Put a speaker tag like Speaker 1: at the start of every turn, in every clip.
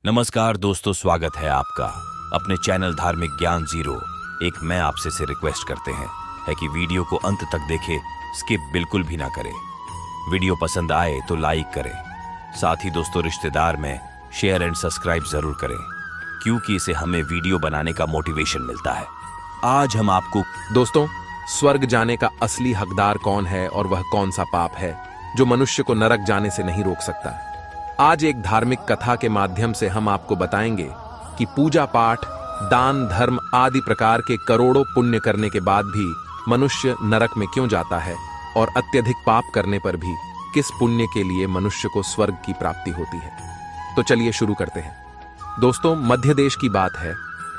Speaker 1: नमस्कार दोस्तों, स्वागत है आपका अपने चैनल धार्मिक ज्ञान जीरो। एक मैं आपसे से रिक्वेस्ट करते हैं कि वीडियो को अंत तक देखें, स्किप बिल्कुल भी ना करें। वीडियो पसंद आए तो लाइक करें, साथ ही दोस्तों रिश्तेदार में शेयर एंड सब्सक्राइब जरूर करें, क्योंकि इसे हमें वीडियो बनाने का मोटिवेशन मिलता है। आज हम आपको
Speaker 2: दोस्तों, स्वर्ग जाने का असली हकदार कौन है और वह कौन सा पाप है जो मनुष्य को नरक जाने से नहीं रोक सकता। आज एक धार्मिक कथा के माध्यम से हम आपको बताएंगे कि पूजा पाठ, दान, धर्म आदि प्रकार के करोड़ों पुण्य करने के बाद भी मनुष्य नरक में क्यों जाता है और अत्यधिक पाप करने पर भी किस पुण्य के लिए मनुष्य को स्वर्ग की प्राप्ति होती है। तो चलिए शुरू करते हैं। दोस्तों, मध्य देश की बात है।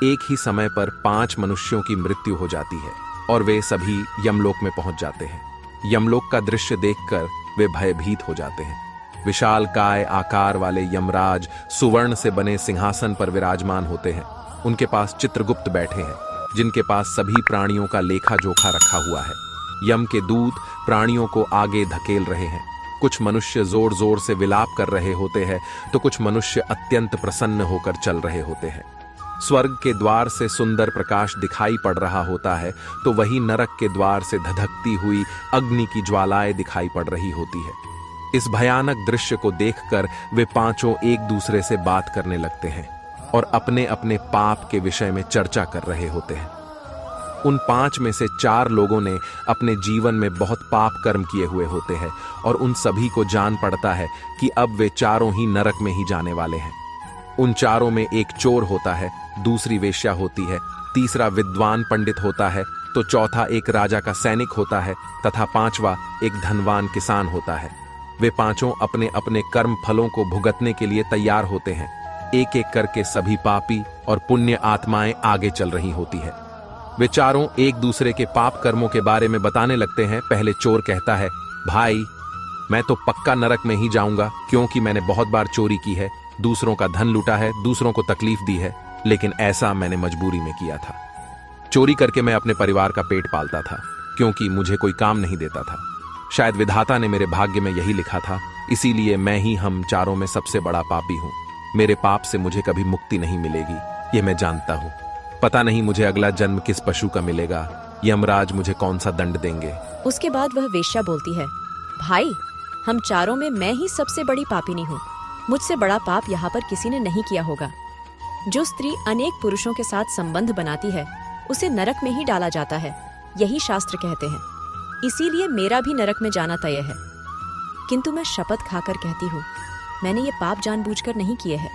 Speaker 2: एक ही समय पर 5 मनुष्यों की मृत्यु हो जाती है और वे सभी यमलोक में पहुंच जाते हैं। यमलोक का दृश्य देखकर वे भयभीत हो जाते हैं। विशाल काय आकार वाले यमराज सुवर्ण से बने सिंहासन पर विराजमान होते हैं। उनके पास चित्रगुप्त बैठे हैं, जिनके पास सभी प्राणियों का लेखा जोखा रखा हुआ है। यम के दूत प्राणियों को आगे धकेल रहे हैं। कुछ मनुष्य जोर जोर से विलाप कर रहे होते हैं तो कुछ मनुष्य अत्यंत प्रसन्न होकर चल रहे होते हैं। स्वर्ग के द्वार से सुंदर प्रकाश दिखाई पड़ रहा होता है तो वही नरक के द्वार से धधकती हुई अग्नि की ज्वालाएं दिखाई पड़ रही होती है। इस भयानक दृश्य को देखकर वे पांचों एक दूसरे से बात करने लगते हैं और अपने अपने पाप के विषय में चर्चा कर रहे होते हैं। उन 5 में से 4 लोगों ने अपने जीवन में बहुत पाप कर्म किए हुए होते हैं और उन सभी को जान पड़ता है कि अब वे चारों ही नरक में ही जाने वाले हैं। उन चारों में एक चोर होता है, दूसरी वेश्या होती है, तीसरा विद्वान पंडित होता है, तो चौथा एक राजा का सैनिक होता है तथा 5वां एक धनवान किसान होता है। वे पांचों अपने अपने कर्म फलों को भुगतने के लिए तैयार होते हैं। एक एक करके सभी पापी और पुण्य आत्माएं आगे चल रही होती है। वे चारों एक दूसरे के पाप कर्मों के बारे में बताने लगते हैं। पहले चोर कहता है, भाई, मैं तो पक्का नरक में ही जाऊंगा, क्योंकि मैंने बहुत बार चोरी की है, दूसरों का धन लूटा है, दूसरों को तकलीफ दी है, लेकिन ऐसा मैंने मजबूरी में किया था। चोरी करके मैं अपने परिवार का पेट पालता था, क्योंकि मुझे कोई काम नहीं देता था। शायद विधाता ने मेरे भाग्य में यही लिखा था, इसीलिए मैं ही हम चारों में सबसे बड़ा पापी हूं। मेरे पाप से मुझे कभी मुक्ति नहीं मिलेगी, ये मैं जानता हूं। पता नहीं मुझे अगला जन्म किस पशु का मिलेगा, यमराज मुझे कौन सा दंड देंगे।
Speaker 3: उसके बाद वह वेश्या बोलती है, भाई, हम चारों में मैं ही सबसे बड़ी पापिनी हूँ। मुझसे बड़ा पाप यहाँ पर किसी ने नहीं किया होगा। जो स्त्री अनेक पुरुषों के साथ संबंध बनाती है उसे नरक में ही डाला जाता है, यही शास्त्र कहते हैं। इसीलिए मेरा भी नरक में जाना तय है। किंतु मैं शपथ खाकर कहती हूँ, मैंने ये पाप जानबूझकर नहीं किए हैं।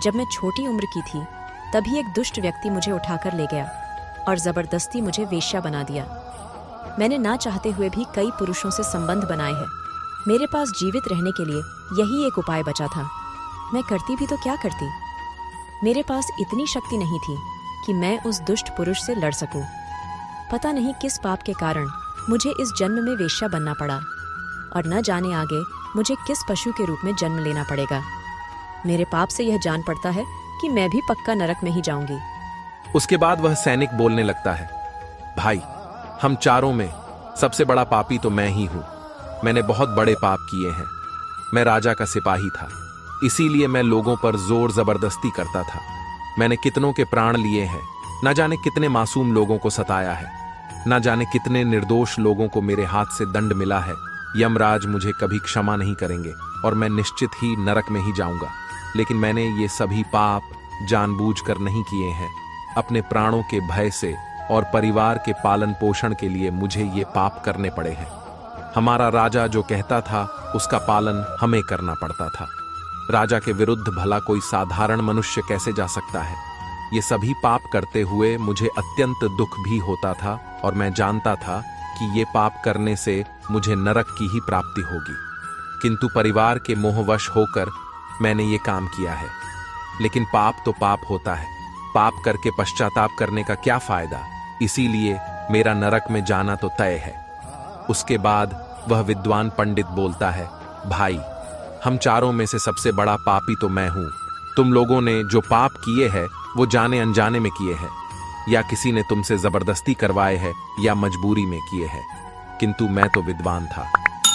Speaker 3: जब मैं छोटी उम्र की थी तभी एक दुष्ट व्यक्ति मुझे उठाकर ले गया और जबरदस्ती मुझे वेश्या बना दिया। मैंने ना चाहते हुए भी कई पुरुषों से संबंध बनाए हैं। मेरे पास जीवित रहने के लिए यही एक उपाय बचा था। मैं करती भी तो क्या करती। मेरे पास इतनी शक्ति नहीं थी कि मैं उस दुष्ट पुरुष से लड़ सकूं। पता नहीं किस पाप के कारण मुझे इस जन्म में वेश्या बनना पड़ा और न जाने आगे मुझे किस पशु के रूप में जन्म लेना पड़ेगा। मेरे पाप से यह जान पड़ता है कि मैं भी पक्का नरक में ही जाऊंगी।
Speaker 2: उसके बाद वह सैनिक बोलने लगता है, भाई, हम चारों में सबसे बड़ा पापी तो मैं ही हूं। मैंने बहुत बड़े पाप किए हैं। मैं राजा का सिपाही था, इसीलिए मैं लोगों पर जोर जबरदस्ती करता था। मैंने कितनों के प्राण लिए हैं, न जाने कितने मासूम लोगों को सताया है, न जाने कितने निर्दोष लोगों को मेरे हाथ से दंड मिला है। यमराज मुझे कभी क्षमा नहीं करेंगे और मैं निश्चित ही नरक में ही जाऊंगा। लेकिन मैंने ये सभी पाप जानबूझकर नहीं किए हैं। अपने प्राणों के भय से और परिवार के पालन पोषण के लिए मुझे ये पाप करने पड़े हैं। हमारा राजा जो कहता था उसका पालन हमें करना पड़ता था। राजा के विरुद्ध भला कोई साधारण मनुष्य कैसे जा सकता है। ये सभी पाप करते हुए मुझे अत्यंत दुख भी होता था और मैं जानता था कि ये पाप करने से मुझे नरक की ही प्राप्ति होगी। किंतु परिवार के मोहवश होकर मैंने ये काम किया है। लेकिन पाप तो पाप होता है, पाप करके पश्चाताप करने का क्या फायदा। इसीलिए मेरा नरक में जाना तो तय है। उसके बाद वह विद्वान पंडित बोलता है, भाई, हम चारों में से सबसे बड़ा पापी तो मैं हूं। तुम लोगों ने जो पाप किए हैं वो जाने अनजाने में किए हैं, या किसी ने तुमसे जबरदस्ती करवाए हैं या मजबूरी में किए हैं। किंतु मैं तो विद्वान था।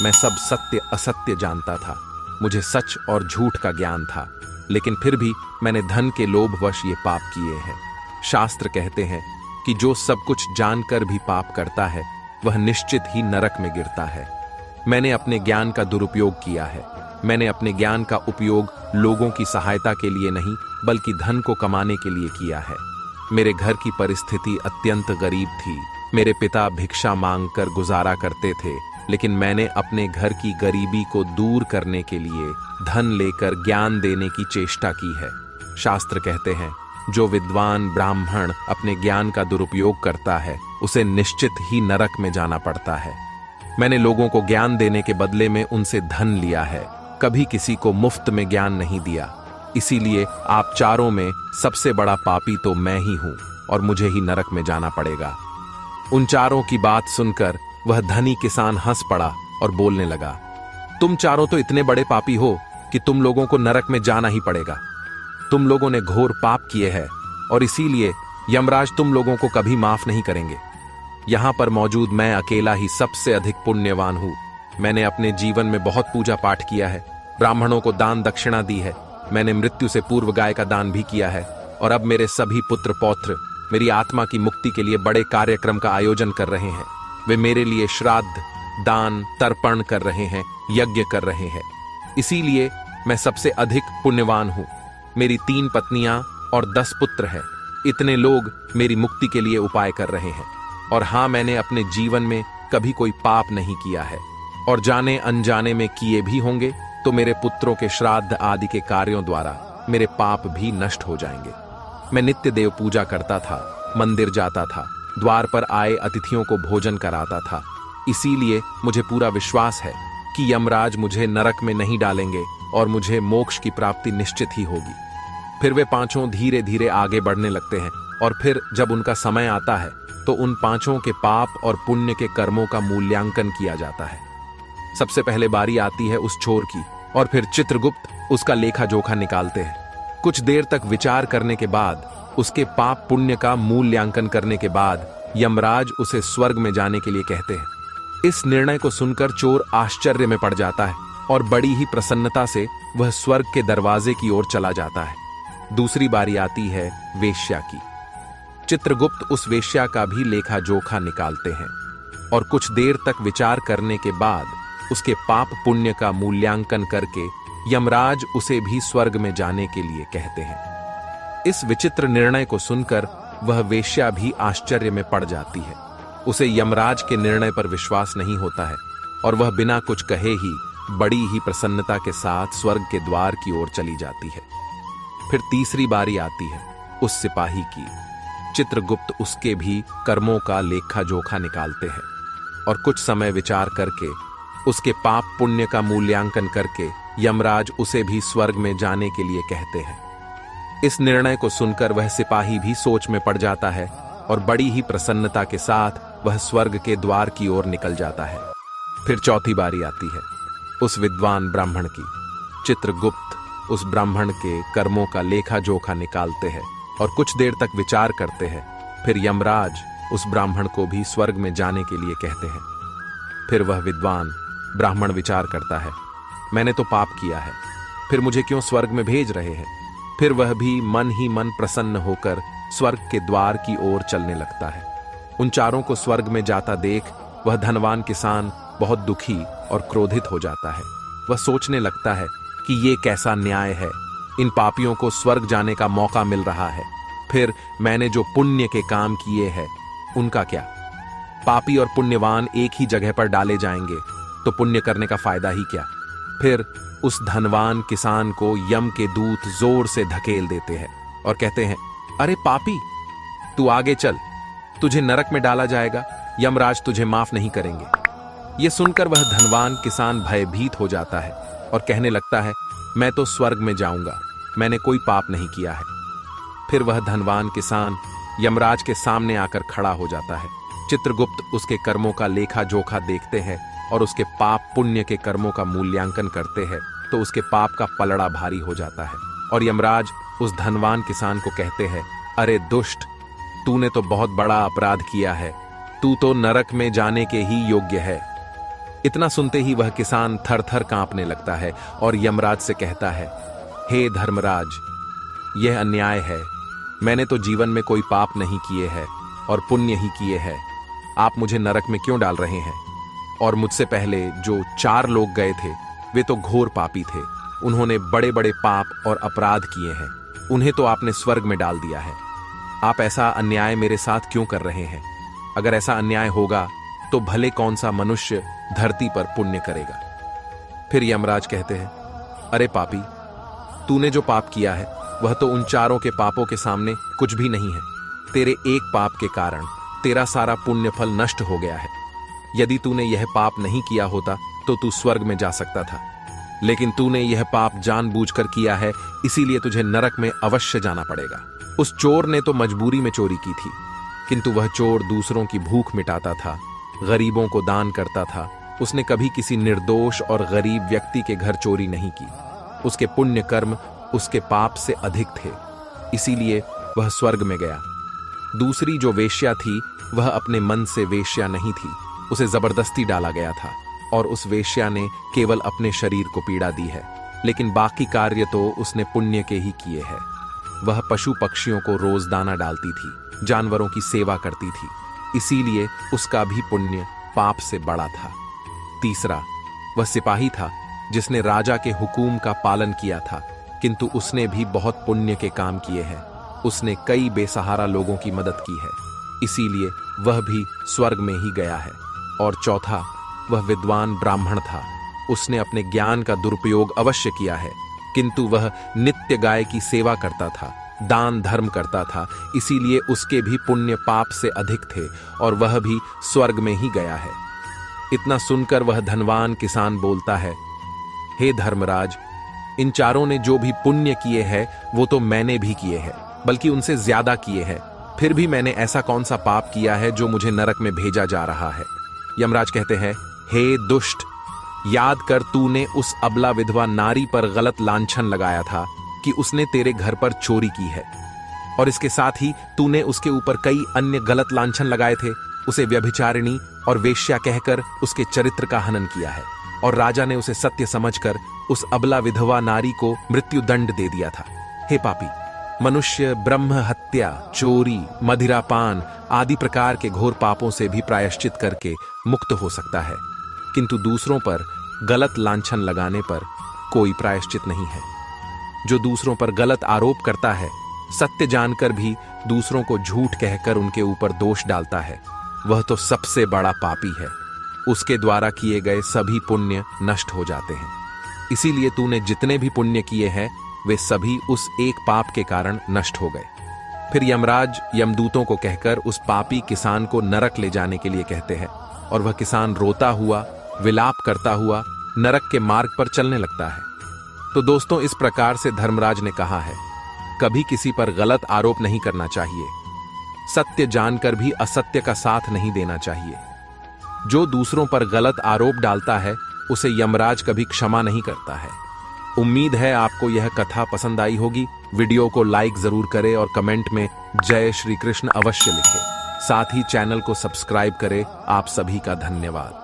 Speaker 2: मैं सब सत्य असत्य जानता था। मुझे सच और झूठ का ज्ञान था। लेकिन फिर भी मैंने धन के लोभवश ये पाप किए हैं। शास्त्र कहते हैं कि जो सब कुछ जानकर भी पाप करता है वह निश्चित ही नरक में गिरता है। मैंने अपने ज्ञान का दुरुपयोग किया है। मैंने अपने ज्ञान का उपयोग लोगों की सहायता के लिए नहीं बल्कि धन को कमाने के लिए किया है। मेरे घर की परिस्थिति अत्यंत गरीब थी। मेरे पिता भिक्षा मांगकर गुजारा करते थे, लेकिन मैंने अपने घर की गरीबी को दूर करने के लिए धन लेकर ज्ञान देने की चेष्टा की है। शास्त्र कहते हैं जो विद्वान ब्राह्मण अपने ज्ञान का दुरुपयोग करता है उसे निश्चित ही नरक में जाना पड़ता है। मैंने लोगों को ज्ञान देने के बदले में उनसे धन लिया है, कभी किसी को मुफ्त में ज्ञान नहीं दिया। इसीलिए आप चारों में सबसे बड़ा पापी तो मैं ही हूं और मुझे ही नरक में जाना पड़ेगा। उन चारों की बात सुनकर वह धनी किसान हंस पड़ा और बोलने लगा, तुम चारों तो इतने बड़े पापी हो कि तुम लोगों को नरक में जाना ही पड़ेगा। तुम लोगों ने घोर पाप किए हैं और इसीलिए यमराज तुम लोगों को कभी माफ नहीं करेंगे। यहां पर मौजूद मैं अकेला ही सबसे अधिक पुण्यवान हूं। मैंने अपने जीवन में बहुत पूजा पाठ किया है, ब्राह्मणों को दान दक्षिणा दी है, मैंने मृत्यु से पूर्व गाय का दान भी किया है और अब मेरे सभी पुत्र पौत्र मेरी आत्मा की मुक्ति के लिए बड़े कार्यक्रम का आयोजन कर रहे हैं। वे मेरे लिए श्राद्ध, दान, तर्पण कर रहे हैं, यज्ञ कर रहे हैं। इसीलिए मैं सबसे अधिक पुण्यवान हूं। मेरी 3 पत्नियां और 10 पुत्र हैं। इतने लोग मेरी मुक्ति के लिए उपाय कर रहे हैं। और हां, मैंने अपने जीवन में कभी कोई पाप नहीं किया है और जाने अनजाने में किए भी होंगे तो मेरे पुत्रों के श्राद्ध आदि के कार्यों द्वारा मेरे पाप भी नष्ट हो जाएंगे। मैं नित्य देव पूजा करता था, मंदिर जाता था, द्वार पर आए अतिथियों को भोजन कराता था। इसीलिए मुझे पूरा विश्वास है कि यमराज मुझे नरक में नहीं डालेंगे और मुझे मोक्ष की प्राप्ति निश्चित ही होगी। फिर वे पांचों धीरे धीरे आगे बढ़ने लगते हैं और फिर जब उनका समय आता है तो उन पांचों के पाप और पुण्य के कर्मों का मूल्यांकन किया जाता है। सबसे पहले बारी आती है उस चोर की और फिर चित्रगुप्त उसका लेखा जोखा निकालते हैं। कुछ देर तक विचार करने के बाद, उसके पाप पुण्य का मूल्यांकन करने के बाद यमराज उसे स्वर्ग में जाने के लिए कहते हैं। इस निर्णय को सुनकर चोर आश्चर्य में पड़ जाता है और बड़ी ही प्रसन्नता से वह स्वर्ग के दरवाजे की ओर चला जाता है। दूसरी बारी आती है वेश्या की। चित्रगुप्त उस वेश्या का भी लेखा जोखा निकालते हैं और कुछ देर तक विचार करने के बाद उसके पाप पुण्य का मूल्यांकन करके यमराज उसे भी स्वर्ग में जाने के लिए कहते हैं। इस विचित्र निर्णय को सुनकर वह वेश्या भी आश्चर्य में पड़ जाती है। उसे यमराज के निर्णय पर विश्वास नहीं होता है और वह बिना कुछ कहे ही बड़ी ही प्रसन्नता के साथ स्वर्ग के द्वार की ओर चली जाती है। फिर तीसरी बारी आती है उस सिपाही की। चित्रगुप्त उसके भी कर्मों का लेखा जोखा निकालते हैं और कुछ समय विचार करके उसके पाप पुण्य का मूल्यांकन करके यमराज उसे भी स्वर्ग में जाने के लिए कहते हैं। इस निर्णय को सुनकर वह सिपाही भी सोच में पड़ जाता है और बड़ी ही प्रसन्नता के साथ वह स्वर्ग के द्वार की ओर निकल जाता है। फिर चौथी बारी आती है उस विद्वान ब्राह्मण की। चित्रगुप्त उस ब्राह्मण के कर्मों का लेखा जोखा निकालते हैं और कुछ देर तक विचार करते हैं। फिर यमराज उस ब्राह्मण को भी स्वर्ग में जाने के लिए कहते हैं। फिर वह विद्वान ब्राह्मण विचार करता है, मैंने तो पाप किया है, फिर मुझे क्यों स्वर्ग में भेज रहे हैं। फिर वह भी मन ही मन प्रसन्न होकर स्वर्ग के द्वार की ओर चलने लगता है। उन चारों को स्वर्ग में जाता देख वह धनवान किसान बहुत दुखी और क्रोधित हो जाता है। वह सोचने लगता है कि ये कैसा न्याय है, इन पापियों को स्वर्ग जाने का मौका मिल रहा है, फिर मैंने जो पुण्य के काम किए हैं उनका क्या। पापी और पुण्यवान एक ही जगह पर डाले जाएंगे तो पुण्य करने का फायदा ही क्या। फिर उस धनवान किसान को यम के दूत जोर से धकेल देते हैं और कहते हैं, अरे पापी, तू आगे चल, तुझे नरक में डाला जाएगा, यमराज तुझे माफ नहीं करेंगे। यह सुनकर वह धनवान किसान भयभीत हो जाता है और कहने लगता है, मैं तो स्वर्ग में जाऊंगा, मैंने कोई पाप नहीं किया है। फिर वह धनवान किसान यमराज के सामने आकर खड़ा हो जाता है। चित्रगुप्त उसके कर्मों का लेखा जोखा देखते हैं और उसके पाप पुण्य के कर्मों का मूल्यांकन करते हैं तो उसके पाप का पलड़ा भारी हो जाता है और यमराज उस धनवान किसान को कहते हैं, अरे दुष्ट, तूने तो बहुत बड़ा अपराध किया है, तू तो नरक में जाने के ही योग्य है। इतना सुनते ही वह किसान थर थर कांपने लगता है और यमराज से कहता है, हे धर्मराज, यह अन्याय है। मैंने तो जीवन में कोई पाप नहीं किए हैं और पुण्य ही किए हैं। आप मुझे नरक में क्यों डाल रहे हैं? और मुझसे पहले जो 4 लोग गए थे वे तो घोर पापी थे। उन्होंने बड़े बड़े पाप और अपराध किए हैं। उन्हें तो आपने स्वर्ग में डाल दिया है। आप ऐसा अन्याय मेरे साथ क्यों कर रहे हैं? अगर ऐसा अन्याय होगा तो भले कौन सा मनुष्य धरती पर पुण्य करेगा। फिर यमराज कहते हैं, अरे पापी, तूने जो पाप किया है वह तो उन 4 के पापों के सामने कुछ भी नहीं है। तेरे एक पाप के कारण तेरा सारा पुण्य फल नष्ट हो गया है। यदि तूने यह पाप नहीं किया होता तो तू स्वर्ग में जा सकता था, लेकिन तूने यह पाप जानबूझकर किया है, इसीलिए तुझे नरक में अवश्य जाना पड़ेगा। उस चोर ने तो मजबूरी में चोरी की थी, किंतु वह चोर दूसरों की भूख मिटाता था, गरीबों को दान करता था। उसने कभी किसी निर्दोष और गरीब व्यक्ति के घर चोरी नहीं की। उसके पुण्य कर्म उसके पाप से अधिक थे, इसीलिए वह स्वर्ग में गया। दूसरी जो वेश्या थी वह अपने मन से वेश्या नहीं थी, उसे जबरदस्ती डाला गया था और उस वेश्या ने केवल अपने शरीर को पीड़ा दी है, लेकिन बाकी कार्य तो उसने पुण्य के ही किए हैं। वह पशु पक्षियों को रोज दाना डालती थी, जानवरों की सेवा करती थी, इसीलिए उसका भी पुण्य पाप से बड़ा था। तीसरा, वह सिपाही था जिसने राजा के हुकूम का पालन किया था, किंतु उसने भी बहुत पुण्य के काम किए हैं। उसने कई बेसहारा लोगों की मदद की है, इसीलिए वह भी स्वर्ग में ही गया है। और चौथा, वह विद्वान ब्राह्मण था। उसने अपने ज्ञान का दुरुपयोग अवश्य किया है, किंतु वह नित्य गाय की सेवा करता था, दान धर्म करता था, इसीलिए उसके भी पुण्य पाप से अधिक थे और वह भी स्वर्ग में ही गया है। इतना सुनकर वह धनवान किसान बोलता है, हे धर्मराज, इन 4 ने जो भी पुण्य किए हैं वो तो मैंने भी किए हैं, बल्कि उनसे ज्यादा किए हैं। फिर भी मैंने ऐसा कौन सा पाप किया है जो मुझे नरक में भेजा जा रहा है? यमराज कहते हैं, हे दुष्ट, याद कर तूने उस अबला विधवा नारी पर गलत लांछन लगाया था कि उसने तेरे घर पर चोरी की है, और इसके साथ ही तूने उसके ऊपर कई अन्य गलत लांछन लगाए थे। उसे व्यभिचारिणी और वेश्या कहकर उसके चरित्र का हनन किया है, और राजा ने उसे सत्य समझकर उस अबला विधवा नारी को मृत्यु दंड दे दिया था। हे पापी, मनुष्य ब्रह्म हत्या, चोरी, मदिरापान आदि प्रकार के घोर पापों से भी प्रायश्चित करके मुक्त हो सकता है, किंतु दूसरों पर गलत लांछन लगाने पर कोई प्रायश्चित नहीं है। जो दूसरों पर गलत आरोप करता है, सत्य जानकर भी दूसरों को झूठ कहकर उनके ऊपर दोष डालता है, वह तो सबसे बड़ा पापी है। उसके द्वारा किए गए सभी पुण्य नष्ट हो जाते हैं। इसीलिए तूने जितने भी पुण्य किए हैं वे सभी उस एक पाप के कारण नष्ट हो गए। फिर यमराज यमदूतों को कहकर उस पापी किसान को नरक ले जाने के लिए कहते हैं, और वह किसान रोता हुआ, विलाप करता हुआ नरक के मार्ग पर चलने लगता है। तो दोस्तों, इस प्रकार से धर्मराज ने कहा है, कभी किसी पर गलत आरोप नहीं करना चाहिए। सत्य जानकर भी असत्य का साथ नहीं देना चाहिए। जो दूसरों पर गलत आरोप डालता है उसे यमराज कभी क्षमा नहीं करता है। उम्मीद है आपको यह कथा पसंद आई होगी। वीडियो को लाइक जरूर करें और कमेंट में जय श्री कृष्ण अवश्य लिखें। साथ ही चैनल को सब्सक्राइब करें। आप सभी का धन्यवाद।